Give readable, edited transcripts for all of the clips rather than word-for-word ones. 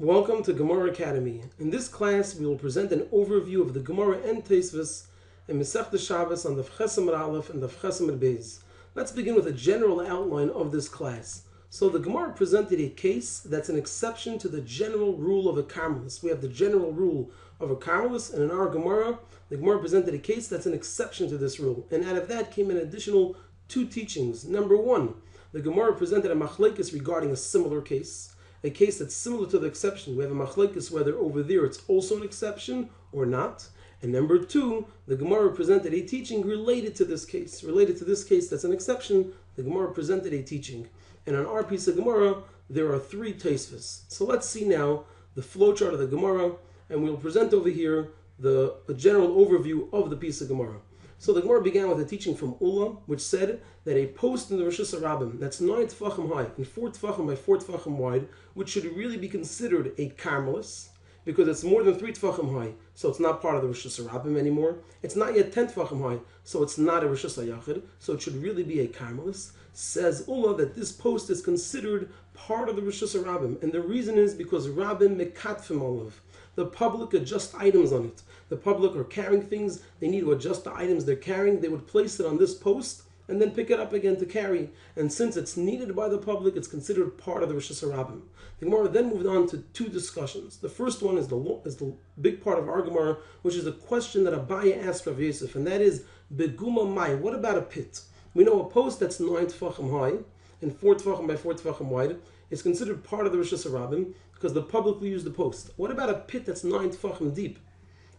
Welcome to Gemara Academy. In this class, we will present an overview of the Gemara and Tosfos and Masechta Shabbos on the Chesed Aleph and the Chesed Beis. Let's begin with a general outline of this class. So the Gemara presented a case that's an exception to the general rule of a Carmelist. We have the general rule of a Carmelist, and in our Gemara, the Gemara presented a case that's an exception to this rule. And out of that came an additional two teachings. Number one, the Gemara presented a machlekes regarding a similar case. A case that's similar to the exception. We have a machlekes whether over there it's also an exception or not. And number two, the Gemara presented a teaching related to this case. Related to this case that's an exception, the Gemara presented a teaching. And on our piece of Gemara, there are three Tosfos. So let's see now the flowchart of the Gemara, and we'll present over here a general overview of the piece of Gemara. So the Gemara began with a teaching from Ula, which said that a post in the Rosh Hashanah that's 9 tefachim high and 4 tefachim by 4 tefachim wide, which should really be considered a Carmelist, because it's more than 3 tefachim high, so it's not part of the Rosh Hashanah anymore. It's not yet 10 tefachim high, so it's not a Rosh Hashanah, so it should really be a Carmelist. Says Ula that this post is considered part of the Rosh Hashanah, and the reason is because Rabbim mekatfim olav. The public adjust items on it. The public are carrying things, they need to adjust the items they're carrying, they would place it on this post and then pick it up again to carry. And since it's needed by the public, it's considered part of the Rosh Hashanah. The Gemara then moved on to two discussions. The first one is the big part of our Gemara, which is a question that Abaye asked Rav Yosef, and that is, Beguma Mai, what about a pit? We know a post that's 9 tefachim high and 4 tefachim by 4 tefachim wide is considered part of the Rosh Hashanah because the public will use the post. What about a pit that's 9 tefachim deep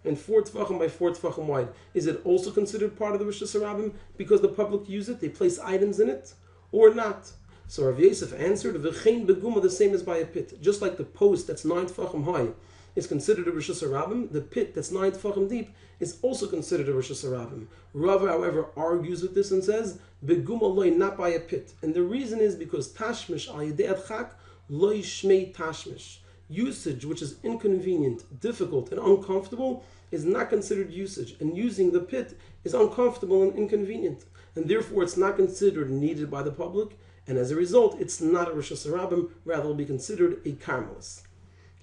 and 4 tefachim by 4 tefachim wide? Is it also considered part of the Rosh Hashanah because the public use it, they place items in it, or not? So Rav Yosef answered, V'chein beguma, the same as by a pit. Just like the post that's 9 tefachim high is considered a Rosh Hashanah, the pit that's 9 tefachim deep is also considered a Rosh Hashanah. Rav, however, argues with this and says, beguma loy, not by a pit. And the reason is because tashmish al yedei adchak loy shmei tashmish. Usage which is inconvenient, difficult, and uncomfortable is not considered usage, and using the pit is uncomfortable and inconvenient, and therefore it's not considered needed by the public, and as a result it's not a Rosh Hashanah, rather it will be considered a Carmelist.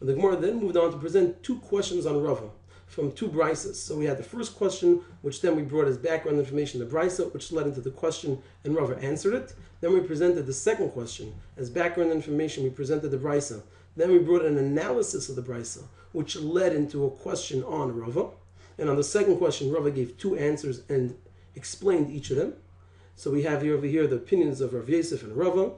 The Gemara then moved on to present two questions on Rava from two brises. So we had the first question, which then we brought as background information, the brisa, which led into the question, and Rava answered it. Then we presented the second question as background information. We presented the brisa. Then we brought an analysis of the brisa, which led into a question on Rava. And on the second question, Rava gave two answers and explained each of them. So we have here over here the opinions of Rav Yosef and Rava.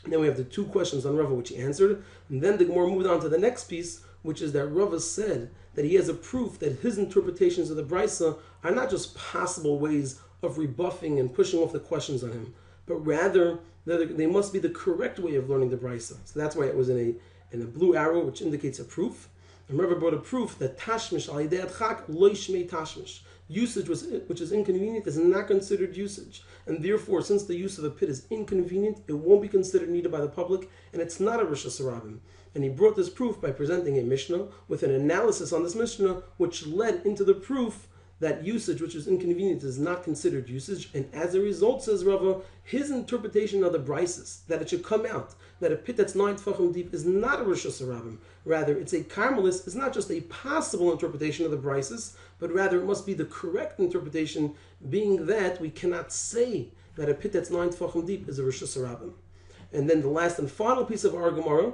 And then we have the two questions on Rava, which he answered. And then the Gemara moved on to the next piece, which is that Rava said that he has a proof that his interpretations of the brisa are not just possible ways of rebuffing and pushing off the questions on him, but rather they must be the correct way of learning the brisa. So that's why it was in a blue arrow, which indicates a proof. And Rava brought a proof that tashmish al yedei adchak lo shmei tashmish. Usage which is inconvenient is not considered usage, and therefore, since the use of a pit is inconvenient, it won't be considered needed by the public, and it's not a Rosh Hashanah. And he brought this proof by presenting a Mishnah with an analysis on this Mishnah, which led into the proof that usage which is inconvenient is not considered usage, and as a result, says Rava, his interpretation of the brises, that it should come out that a pit that's 9 tefachim deep is not a Rosh Hashanah, rather it's a Carmelist, is not just a possible interpretation of the brises, but rather it must be the correct interpretation, being that we cannot say that a pit that's 9 tefachim deep is a Rosh Hashanah. And then the last and final piece of our Gemara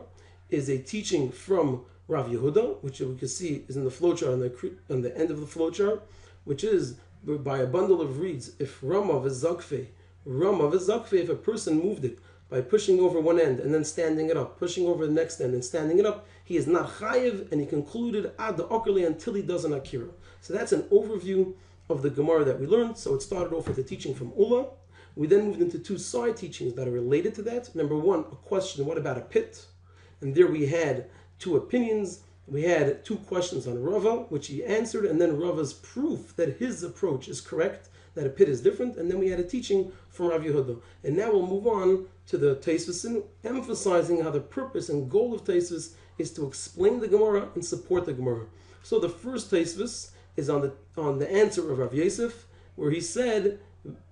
is a teaching from Rav Yehuda, which we can see is in the flowchart on the end of the flowchart, which is by a bundle of reeds. If Rama v'zakfei, if a person moved it by pushing over one end and then standing it up, pushing over the next end and standing it up, he is not chayiv, and he concluded ad the okerli until he does an akira. So that's an overview of the Gemara that we learned. So it started off with a teaching from Ula. We then moved into two side teachings that are related to that. Number one, a question, what about a pit? And there we had two opinions. We had two questions on Rava, which he answered, and then Rava's proof that his approach is correct, that a pit is different, and then we had a teaching from Rav Yehuda. And now we'll move on to the Tosfos, emphasizing how the purpose and goal of Tosfos is to explain the Gemara and support the Gemara. So the first Tosfos is on the answer of Rav Yosef, where he said,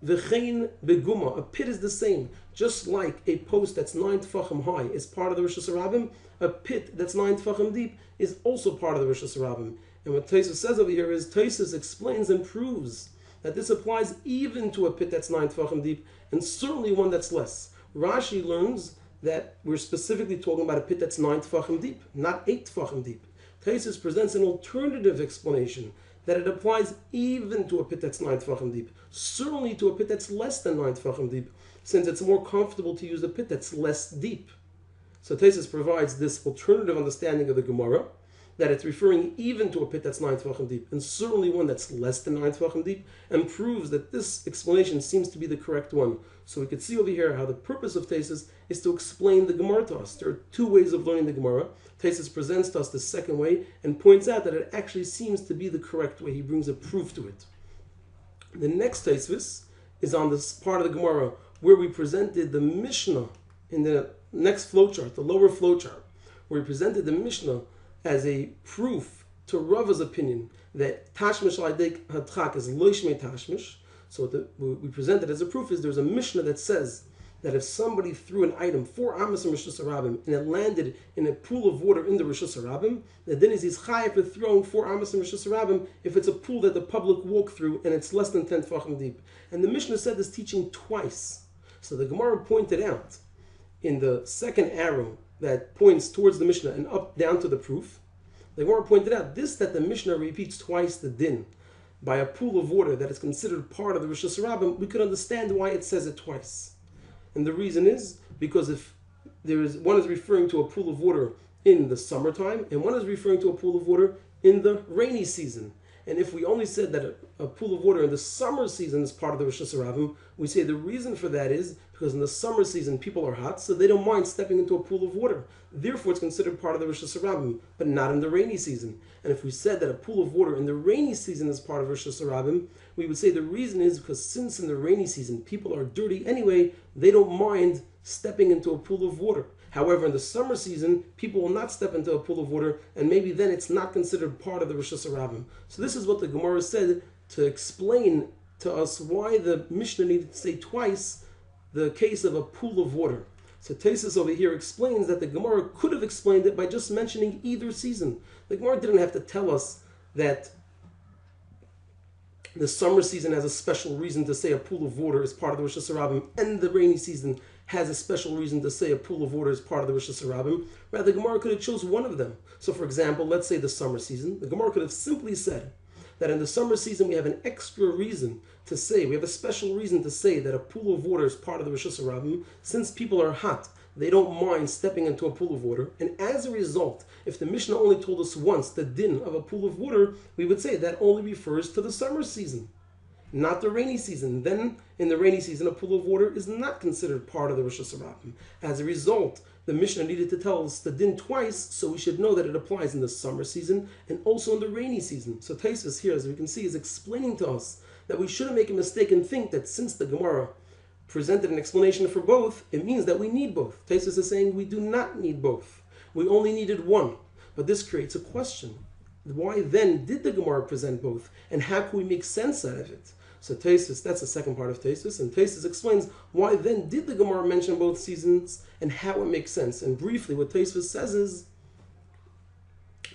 V'chein beguma, a pit is the same. Just like a post that's 9 tefachim high is part of the Rosh Hashanah, a pit that's 9 tefachim deep is also part of the Rosh Hashanah. And what Tosfos says over here is Tosfos explains and proves that this applies even to a pit that's 9 tefachim deep, and certainly one that's less. Rashi learns that we're specifically talking about a pit that's 9 tefachim deep, not 8 tefachim deep. Tosfos presents an alternative explanation that it applies even to a pit that's 9 tefachim deep, certainly to a pit that's less than 9 tefachim deep, since it's more comfortable to use a pit that's less deep. So Tosfos provides this alternative understanding of the Gemara, that it's referring even to a pit that's 9 tefachim deep, and certainly one that's less than 9 tefachim deep, and proves that this explanation seems to be the correct one. So we could see over here how the purpose of Tosfos is to explain the Gemara to us. There are two ways of learning the Gemara. Tosfos presents to us the second way and points out that it actually seems to be the correct way. He brings a proof to it. The next Tosfos is on this part of the Gemara where we presented the Mishnah in the next flowchart, the lower flowchart, where we presented the Mishnah as a proof to Rava's opinion that Tashmish Laidek Hadchak is Loishmei Tashmish. So what we presented as a proof is there's a Mishnah that says that if somebody threw an item 4 Amos in Rishus Harabim and it landed in a pool of water in the Rishus Harabim, then he's chayav for throwing 4 Amos in Rishus Harabim if it's a pool that the public walk through and it's less than 10 tefachim deep. And the Mishnah said this teaching twice. So the Gemara pointed out in the second arrow that points towards the Mishnah and up down to the proof, the Gemara pointed out this, that the Mishnah repeats twice the din by a pool of water that is considered part of the Rosh Hashanah, we could understand why it says it twice. And the reason is because if there is one is referring to a pool of water in the summertime and one is referring to a pool of water in the rainy season. And if we only said that a pool of water in the summer season is part of the Rosh Hashanah, we say the reason for that is because in the summer season people are hot, so they don't mind stepping into a pool of water. Therefore, it's considered part of the Rosh Hashanah, but not in the rainy season. And if we said that a pool of water in the rainy season is part of Rosh Hashanah, we would say the reason is because since in the rainy season people are dirty anyway, they don't mind stepping into a pool of water. However, in the summer season, people will not step into a pool of water, and maybe then it's not considered part of the Rosh Hashanah. So this is what the Gemara said to explain to us why the Mishnah needed to say twice the case of a pool of water. So Tosfos over here explains that the Gemara could have explained it by just mentioning either season. The Gemara didn't have to tell us that the summer season has a special reason to say a pool of water is part of the Rosh Hashanah, and the rainy season has a special reason to say a pool of water is part of the Rosh Hashanah. Rather, the Gemara could have chose one of them. So for example, let's say the summer season. The Gemara could have simply said that in the summer season we have an extra reason to say, we have a special reason to say that a pool of water is part of the Rosh Hashanah. Since people are hot, they don't mind stepping into a pool of water. And as a result, if the Mishnah only told us once the din of a pool of water, we would say that only refers to the summer season, not the rainy season. Then, in the rainy season, a pool of water is not considered part of the Rosh Hashanah. As a result, the Mishnah needed to tell us the din twice, so we should know that it applies in the summer season and also in the rainy season. So Tosfos here, as we can see, is explaining to us that we shouldn't make a mistake and think that since the Gemara presented an explanation for both, it means that we need both. Tosfos is saying we do not need both. We only needed one. But this creates a question. Why then did the Gemara present both? And how can we make sense out of it? So Tosfos, that's the second part of Tosfos, and Tosfos explains why then did the Gemara mention both seasons and how it makes sense. And briefly, what Tosfos says is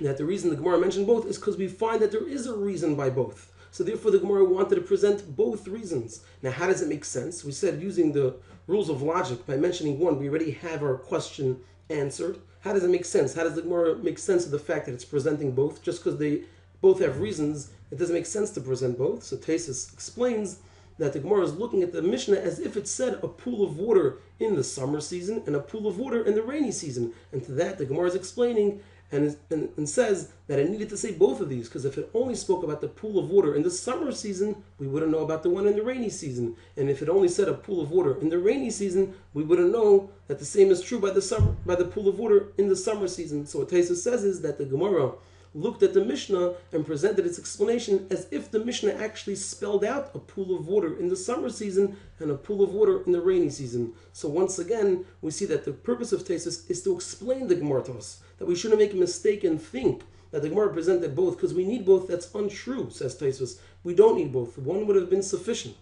that the reason the Gemara mentioned both is because we find that there is a reason by both. So therefore the Gemara wanted to present both reasons. Now how does it make sense? We said using the rules of logic, by mentioning one, we already have our question answered. How does it make sense? How does the Gemara make sense of the fact that it's presenting both? Just because they both have reasons, it doesn't make sense to present both. So Tosfos explains that the Gemara is looking at the Mishnah as if it said a pool of water in the summer season and a pool of water in the rainy season. And to that the Gemara is explaining and says that it needed to say both of these, because if it only spoke about the pool of water in the summer season, we wouldn't know about the one in the rainy season. And if it only said a pool of water in the rainy season, we wouldn't know that the same is true by the pool of water in the summer season. So what Tosfos says is that the Gemara looked at the Mishnah and presented its explanation as if the Mishnah actually spelled out a pool of water in the summer season and a pool of water in the rainy season. So once again, we see that the purpose of Tosfos is to explain the Gemara to us, that we shouldn't make a mistake and think that the Gemara presented both because we need both. That's untrue, says Tosfos. We don't need both. One would have been sufficient.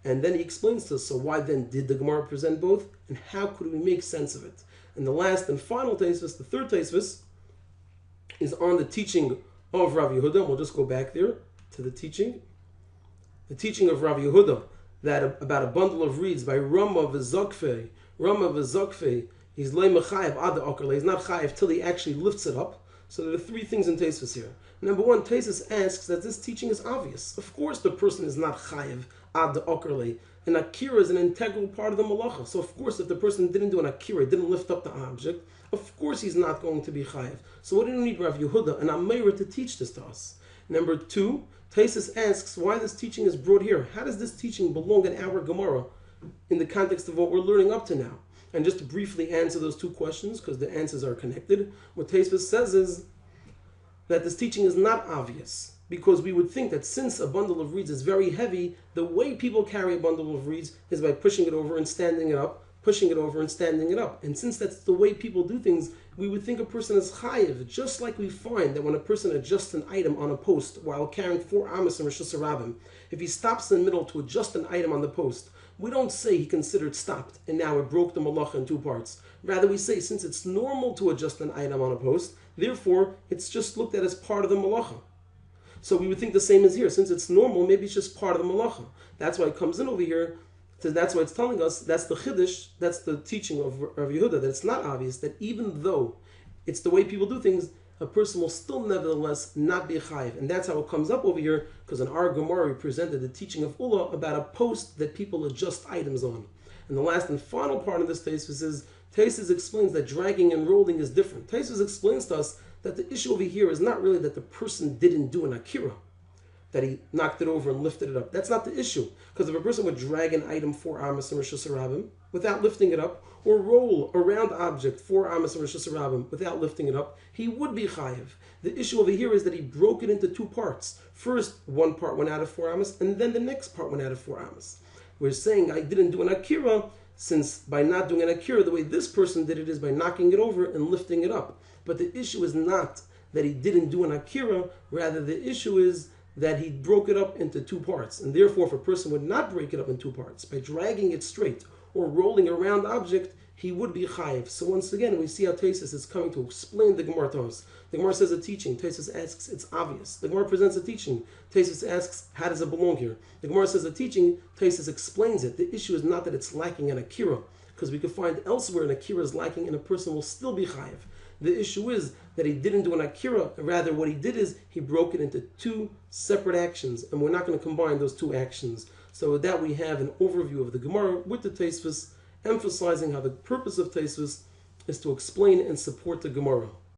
And then he explains to us, so why then did the Gemara present both, and how could we make sense of it? And the last and final Tosfos, the third Tosfos, is on the teaching of Rav Yehuda. And we'll just go back there to the teaching. The teaching of Rav Yehuda, that about a bundle of reeds by Rama v'Zokfei. Rama v'Zokfei, he's loy mechayev ad okerle. He's not chayev till he actually lifts it up. So there are three things in Tosfos here. Number one, Tosfos asks that this teaching is obvious. Of course the person is not chayev ad okerle. An akira is an integral part of the malacha. So of course if the person didn't do an akira, didn't lift up the object, of course he's not going to be chayev. So what do you need Rav Yehuda, an Ameira, to teach this to us? Number two, Tosfos asks why this teaching is brought here. How does this teaching belong in our Gemara in the context of what we're learning up to now? And just to briefly answer those two questions, because the answers are connected, what Tosfos says is that this teaching is not obvious, because we would think that since a bundle of reeds is very heavy, the way people carry a bundle of reeds is by pushing it over and standing it up, pushing it over and standing it up. And since that's the way people do things, we would think a person is chayiv, just like we find that when a person adjusts an item on a post while carrying 4 amas and Rosh Hashanah, if he stops in the middle to adjust an item on the post, we don't say he considered stopped and now it broke the malacha in 2 parts. Rather we say since it's normal to adjust an item on a post, therefore it's just looked at as part of the malacha. So we would think the same as here. Since it's normal, maybe it's just part of the malacha. That's why it comes in over here. That's why it's telling us, that's the chiddush, that's the teaching of Rav Yehuda, that it's not obvious, that even though it's the way people do things, a person will still nevertheless not be chayiv. And that's how it comes up over here, because in our Gemara we presented the teaching of Ula about a post that people adjust items on. And the last and final part of this Tosfos is, Tosfos explains that dragging and rolling is different. Tosfos explains to us that the issue over here is not really that the person didn't do an akira, that he knocked it over and lifted it up. That's not the issue. Because if a person would drag an item 4 amas and Rosh Hashanah without lifting it up, or roll a round object 4 amas and Rosh Hashanah without lifting it up, he would be chayiv. The issue over here is that he broke it into 2 parts. First, one part went out of 4 amas, and then the next part went out of 4 amas. We're saying I didn't do an akira, since by not doing an akira, the way this person did it is by knocking it over and lifting it up. But the issue is not that he didn't do an akira, rather the issue is that he broke it up into 2 parts. And therefore, if a person would not break it up in 2 parts, by dragging it straight or rolling a round object, he would be chayiv. So once again, we see how Tosfos is coming to explain the Gemara to us. The Gemara says a teaching. Tosfos asks, it's obvious. The Gemara presents a teaching. Tosfos asks, how does it belong here? The Gemara says a teaching. Tosfos explains it. The issue is not that it's lacking an akira, because we could find elsewhere an akira is lacking and a person will still be chayiv. The issue is that he didn't do an akira. Rather, what he did is he broke it into 2 separate actions, and we're not going to combine those 2 actions. So with that, we have an overview of the Gemara with the Tosfos, emphasizing how the purpose of Tosfos is to explain and support the Gemara.